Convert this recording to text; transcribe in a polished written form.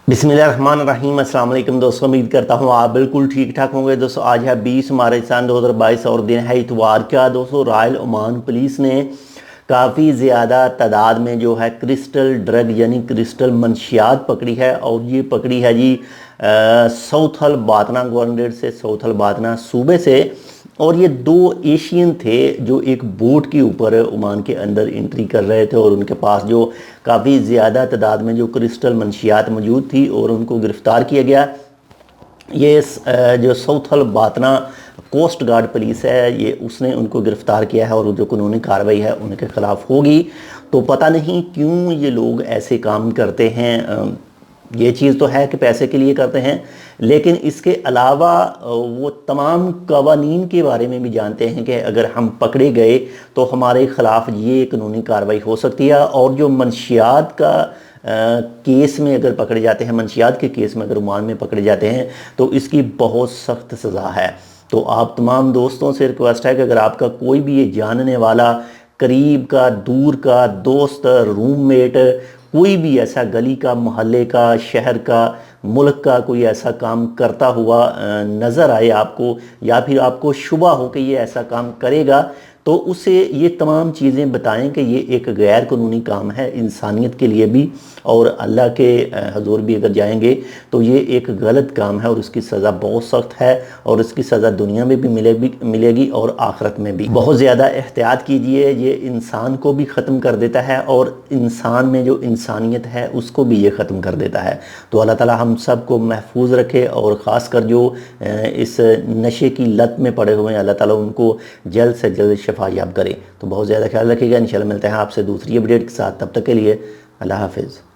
बिस्मिल्लाहिर्रहमानिर्रहीम। अस्सलाम वालेकुम दोस्तों, उम्मीद करता हूँ आप बिल्कुल ठीक ठाक होंगे। दोस्तों आज है 20 मार्च सन 2022 और दिन है इतवार का। दोस्तों रॉयल ओमान पुलिस ने काफ़ी ज़्यादा तादाद में जो है क्रिस्टल ड्रग यानी क्रिस्टल मंशियात पकड़ी है, और ये पकड़ी है जी साउथ अल बातना गवर्नरेट से, साउथ अल बातना सूबे से। और ये दो एशियन थे जो एक बोट के ऊपर ओमान के अंदर एंट्री कर रहे थे, और उनके पास जो काफ़ी ज़्यादा तादाद में जो क्रिस्टल मंशियात मौजूद थी, और उनको गिरफ़्तार किया गया। ये जो साउथ अल बातना कोस्ट गार्ड पुलिस है, ये उसने उनको गिरफ़्तार किया है, और जो कानूनी कार्रवाई है उनके ख़िलाफ़ होगी। तो पता नहीं क्यों ये लोग ऐसे काम करते हैं। ये चीज़ तो है कि पैसे के लिए करते हैं, लेकिन इसके अलावा वो तमाम कवानीन के बारे में भी जानते हैं कि अगर हम पकड़े गए तो हमारे ख़िलाफ़ ये कानूनी कार्रवाई हो सकती है। और जो मंशियात का केस में अगर पकड़े जाते हैं, मंशियात के केस में अगर ओमान में पकड़े जाते हैं तो इसकी बहुत सख्त सज़ा है। तो आप तमाम दोस्तों से रिक्वेस्ट है कि अगर आपका कोई भी ये जानने वाला, करीब का, दूर का दोस्त, रूममेट, कोई भी ऐसा गली का, मोहल्ले का, शहर का, मुल्क का कोई ऐसा काम करता हुआ नज़र आए आपको, या फिर आपको शुबा हो कि ये ऐसा काम करेगा, तो उसे ये तमाम चीज़ें बताएं कि ये एक गैर कानूनी काम है इंसानियत के लिए भी, और अल्लाह के हजूर भी अगर जाएंगे तो ये एक गलत काम है, और उसकी सज़ा बहुत सख्त है, और इसकी सज़ा दुनिया में भी मिलेगी और आखिरत में भी। बहुत ज़्यादा एहतियात कीजिए, ये इंसान को भी ख़त्म कर देता है, और इंसान में जो इंसानियत है उसको भी ये ख़त्म कर देता है। तो अल्लाह ताला हम सब को महफूज रखे, और ख़ास कर जो इस नशे की लत में पड़े हुए हैं, अल्लाह ताला उनको जल्द से जल्द शफायाब करे। तो बहुत ज़्यादा ख्याल रखिएगा। इंशाल्लाह मिलते हैं आपसे दूसरी अपडेट के साथ। तब तक के लिए अल्लाह हाफिज़।